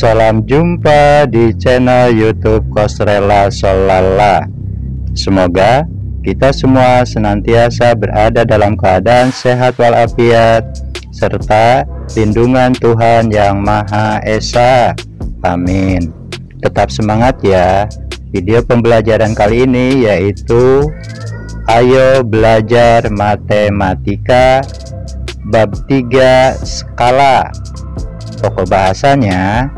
Salam jumpa di channel YouTube Kosrela Solala. Semoga kita semua senantiasa berada dalam keadaan sehat walafiat serta lindungan Tuhan Yang Maha Esa. Amin. Tetap semangat ya. Video pembelajaran kali ini yaitu Ayo Belajar Matematika Bab 3 Skala. Pokok bahasanya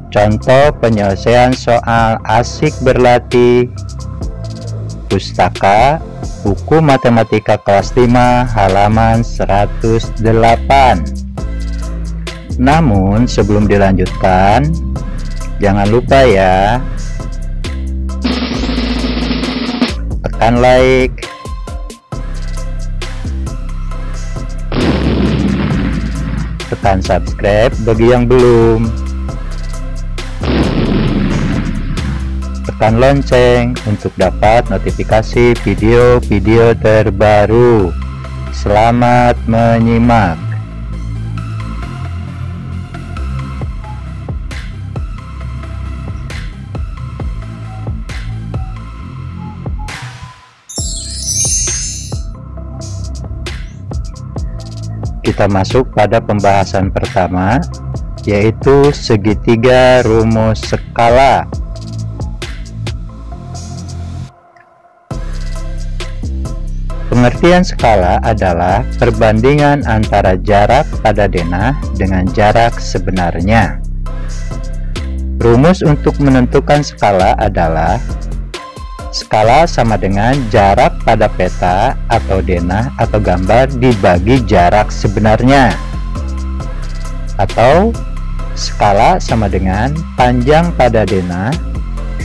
contoh penyelesaian soal asik berlatih, pustaka buku matematika kelas 5 halaman 108. Namun sebelum dilanjutkan, jangan lupa ya, tekan like, tekan subscribe bagi yang belum, tekan lonceng untuk dapat notifikasi video-video terbaru. Selamat menyimak. Kita masuk pada pembahasan pertama, yaitu segitiga rumus skala. Pengertian skala adalah perbandingan antara jarak pada denah dengan jarak sebenarnya. Rumus untuk menentukan skala adalah skala sama dengan jarak pada peta atau denah atau gambar dibagi jarak sebenarnya, atau skala sama dengan panjang pada denah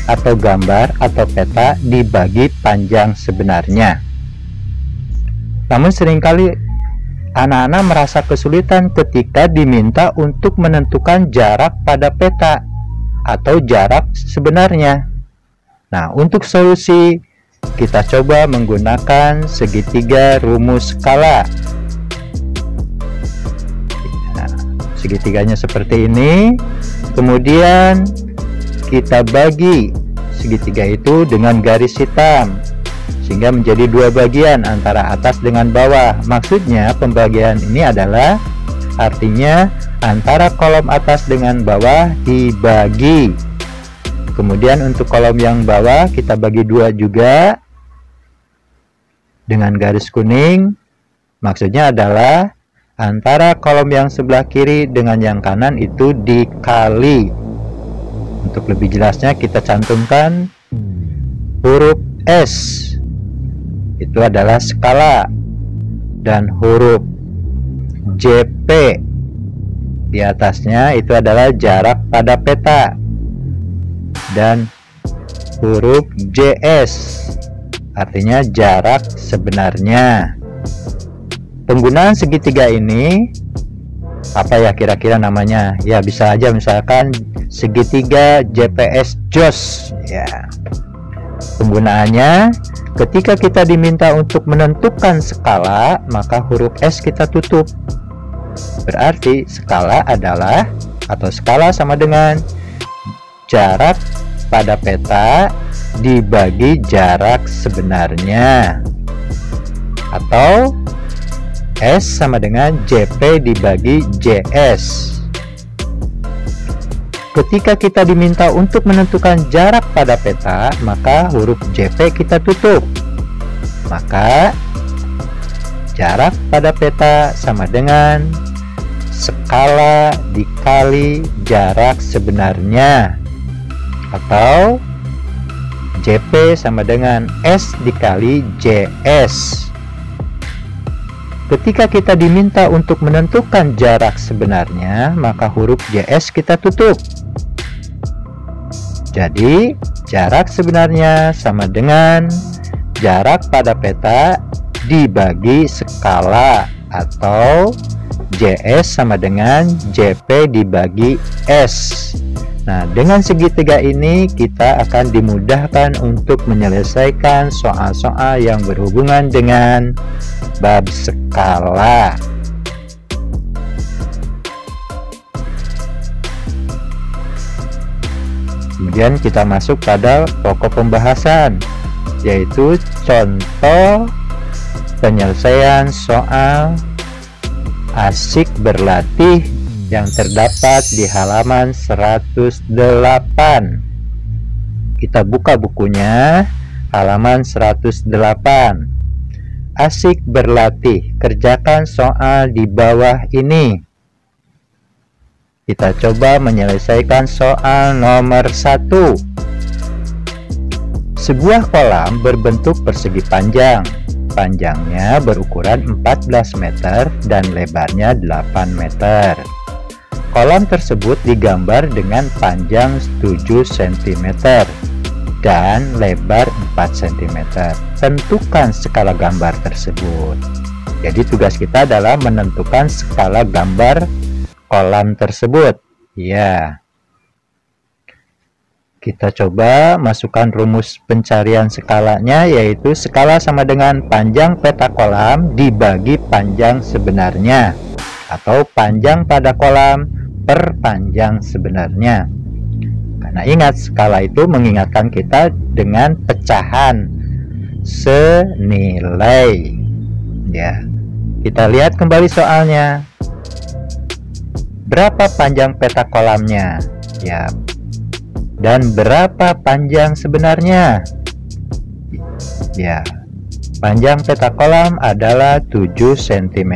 atau gambar atau peta dibagi panjang sebenarnya. Namun seringkali anak-anak merasa kesulitan ketika diminta untuk menentukan jarak pada peta atau jarak sebenarnya. Nah, untuk solusi kita coba menggunakan segitiga rumus skala. Nah, segitiganya seperti ini. Kemudian kita bagi segitiga itu dengan garis hitam sehingga menjadi dua bagian antara atas dengan bawah. Maksudnya pembagian ini adalah artinya antara kolom atas dengan bawah dibagi. Kemudian untuk kolom yang bawah kita bagi dua juga dengan garis kuning. Maksudnya adalah antara kolom yang sebelah kiri dengan yang kanan itu dikali. Untuk lebih jelasnya kita cantumkan huruf S, itu adalah skala, dan huruf JP di atasnya itu adalah jarak pada peta, dan huruf JS artinya jarak sebenarnya. Penggunaan segitiga ini apa ya kira-kira namanya? Ya bisa aja misalkan segitiga JPS JOS ya. Penggunaannya ketika kita diminta untuk menentukan skala, maka huruf S kita tutup. Berarti skala adalah atau skala sama dengan jarak pada peta dibagi jarak sebenarnya, atau S sama dengan JP dibagi JS. Ketika kita diminta untuk menentukan jarak pada peta, maka huruf JP kita tutup. Maka jarak pada peta sama dengan skala dikali jarak sebenarnya, atau JP sama dengan S dikali JS. Ketika kita diminta untuk menentukan jarak sebenarnya, maka huruf JS kita tutup. Jadi jarak sebenarnya sama dengan jarak pada peta dibagi skala, atau JS sama dengan JP dibagi S. Nah, dengan segitiga ini kita akan dimudahkan untuk menyelesaikan soal-soal yang berhubungan dengan bab skala. Kemudian kita masuk pada pokok pembahasan, yaitu contoh penyelesaian soal asik berlatih yang terdapat di halaman 108. Kita buka bukunya, halaman 108. Asik berlatih, kerjakan soal di bawah ini. Kita coba menyelesaikan soal nomor 1. Sebuah kolam berbentuk persegi panjang. Panjangnya berukuran 14 meter dan lebarnya 8 meter. Kolam tersebut digambar dengan panjang 7 cm dan lebar 4 cm. Tentukan skala gambar tersebut. Jadi tugas kita adalah menentukan skala gambar kolam tersebut. Ya. Kita coba masukkan rumus pencarian skalanya, yaitu skala sama dengan panjang peta kolam dibagi panjang sebenarnya, atau panjang pada kolam per panjang sebenarnya. Karena ingat, skala itu mengingatkan kita dengan pecahan senilai. Ya, kita lihat kembali soalnya. Berapa panjang peta kolamnya? Ya. Dan berapa panjang sebenarnya? Ya, panjang peta kolam adalah 7 cm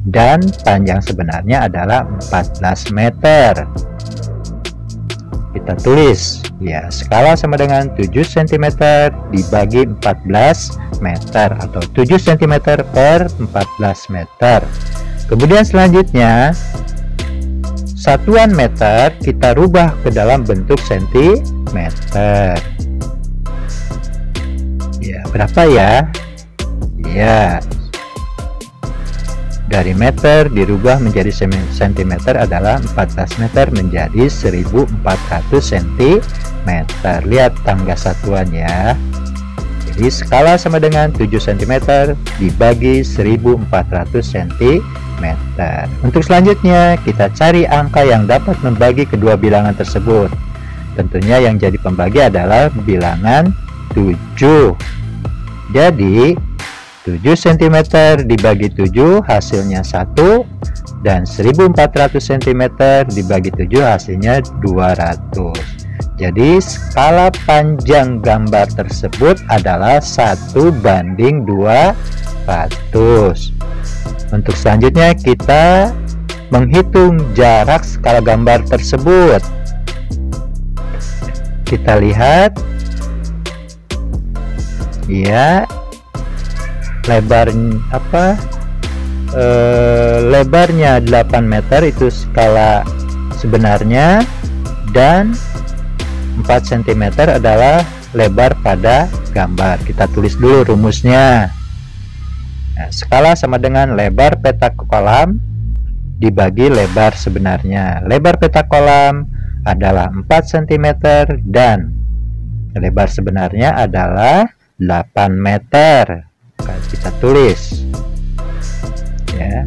dan panjang sebenarnya adalah 14 meter. Kita tulis, ya, skala sama dengan 7 cm dibagi 14 meter atau 7 cm per 14 meter. Kemudian selanjutnya, satuan meter kita rubah ke dalam bentuk sentimeter. Ya, berapa ya? Ya, dari meter dirubah menjadi sentimeter adalah 14 meter menjadi 1400 cm. Lihat tangga satuan ya. Jadi skala sama dengan 7 cm dibagi 1400 cm. Untuk selanjutnya kita cari angka yang dapat membagi kedua bilangan tersebut. Tentunya yang jadi pembagi adalah bilangan 7. Jadi 7 cm dibagi 7 hasilnya 1, dan 1400 cm dibagi 7 hasilnya 200. Jadi skala panjang gambar tersebut adalah 1:200. Untuk selanjutnya kita menghitung jarak skala gambar tersebut. Kita lihat, ya, lebarnya 8 meter itu skala sebenarnya, dan 4 cm adalah lebar pada gambar. Kita tulis dulu rumusnya. Nah, skala sama dengan lebar peta kolam dibagi lebar sebenarnya. Lebar peta kolam adalah 4 cm dan lebar sebenarnya adalah 8 meter. Kita tulis, ya,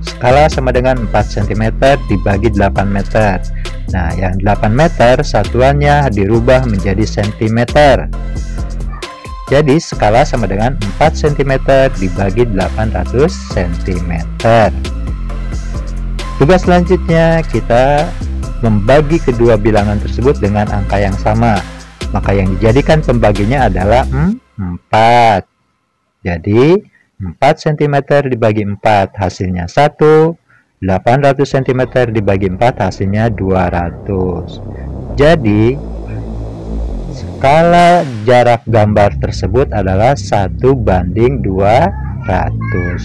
skala sama dengan 4 cm dibagi 8 meter. Nah, yang 8 meter satuannya dirubah menjadi cm. Jadi skala sama dengan 4 cm dibagi 800 cm. Tugas selanjutnya kita membagi kedua bilangan tersebut dengan angka yang sama. Maka yang dijadikan pembaginya adalah 4. Jadi 4 cm dibagi 4 hasilnya 1. 800 cm dibagi 4 hasilnya 200. Jadi skala jarak gambar tersebut adalah 1:200.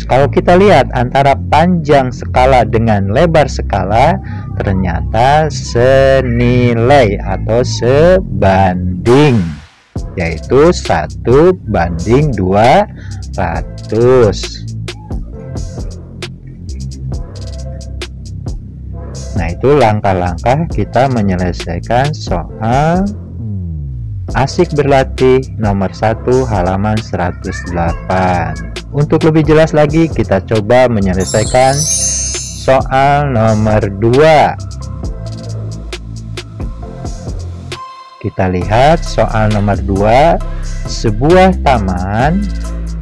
Kalau kita lihat antara panjang skala dengan lebar skala, ternyata senilai atau sebanding, yaitu 1:200. Nah, itu langkah-langkah kita menyelesaikan soal asik berlatih nomor 1 halaman 108. Untuk lebih jelas lagi, kita coba menyelesaikan soal nomor 2. Kita lihat soal nomor 2. Sebuah taman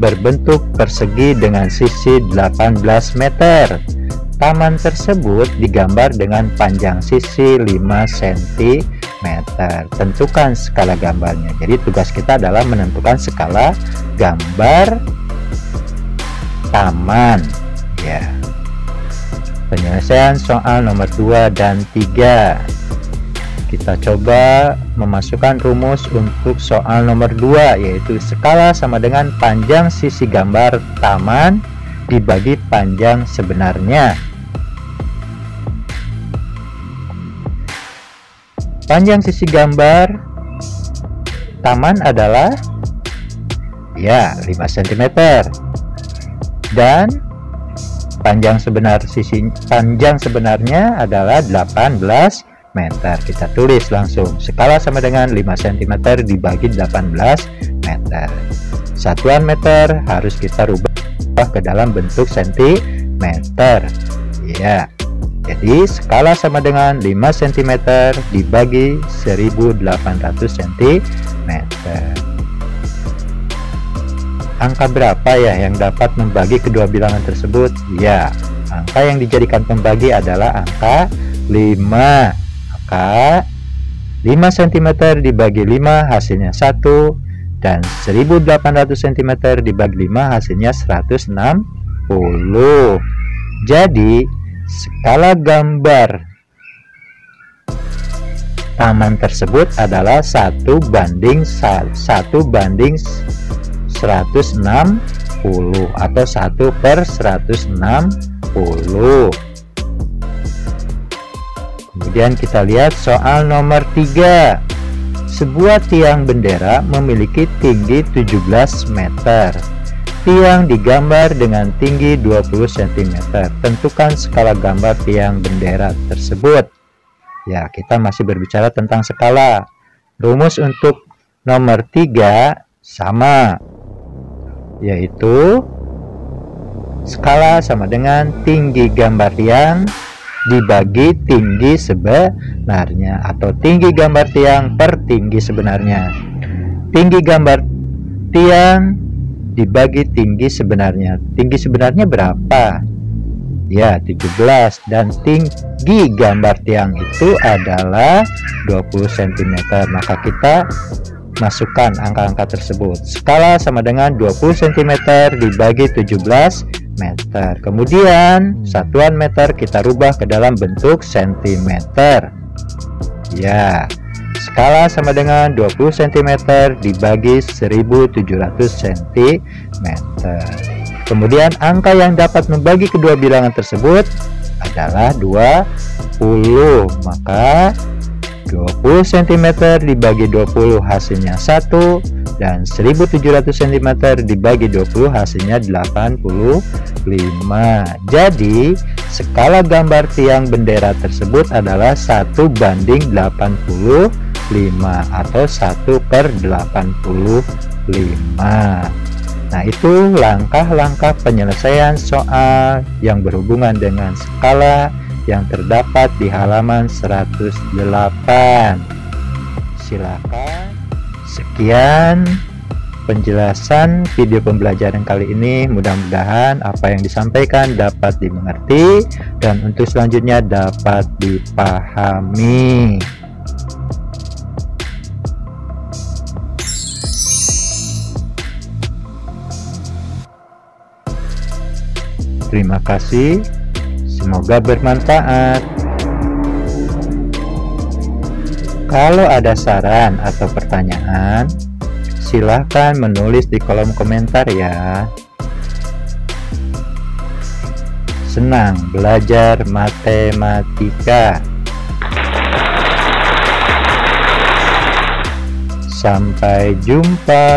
berbentuk persegi dengan sisi 18 meter. Taman tersebut digambar dengan panjang sisi 5 cm. Tentukan skala gambarnya. Jadi tugas kita adalah menentukan skala gambar taman. Ya. Penyelesaian soal nomor 2 dan 3. Kita coba memasukkan rumus untuk soal nomor 2, yaitu skala sama dengan panjang sisi gambar taman dibagi panjang sebenarnya. Panjang sisi gambar taman adalah 5 cm. Dan panjang sebenarnya adalah 18 meter. Kita tulis langsung skala sama dengan 5 cm dibagi 18 meter. Satuan meter harus kita rubah ke dalam bentuk sentimeter. Ya. Jadi skala sama dengan 5 cm dibagi 1800 cm. Angka berapa ya yang dapat membagi kedua bilangan tersebut? Ya, angka yang dijadikan pembagi adalah angka 5. Maka 5 cm dibagi 5 hasilnya 1, dan 1800 cm dibagi 5 hasilnya 160. Jadi skala gambar taman tersebut adalah 1 banding 160 atau 1/160. Kemudian kita lihat soal nomor 3. Sebuah tiang bendera memiliki tinggi 17 meter. Tiang digambar dengan tinggi 20 cm. Tentukan skala gambar tiang bendera tersebut. Ya, kita masih berbicara tentang skala. Rumus untuk nomor 3 sama, yaitu skala sama dengan tinggi gambar tiang dibagi tinggi sebenarnya, atau tinggi gambar tiang per tinggi sebenarnya. Tinggi gambar tiang dibagi tinggi sebenarnya. Tinggi sebenarnya berapa? Ya, 17. Dan tinggi gambar tiang itu adalah 20 cm. Maka kita masukkan angka-angka tersebut. Skala sama dengan 20 cm dibagi 17 meter. Kemudian satuan meter kita rubah ke dalam bentuk cm. Ya, skala sama dengan 20 cm dibagi 1700 cm. Kemudian angka yang dapat membagi kedua bilangan tersebut adalah 20. Maka 20 cm dibagi 20 hasilnya 1, dan 1700 cm dibagi 20 hasilnya 85. Jadi skala gambar tiang bendera tersebut adalah 1/85 atau 1/85. Nah, itu langkah-langkah penyelesaian soal yang berhubungan dengan skala yang terdapat di halaman 108. Silakan. Sekian penjelasan video pembelajaran kali ini. Mudah-mudahan apa yang disampaikan dapat dimengerti dan untuk selanjutnya dapat dipahami. Terima kasih. Semoga bermanfaat. Kalau ada saran atau pertanyaan, silahkan menulis di kolom komentar ya. Senang belajar matematika. Sampai jumpa.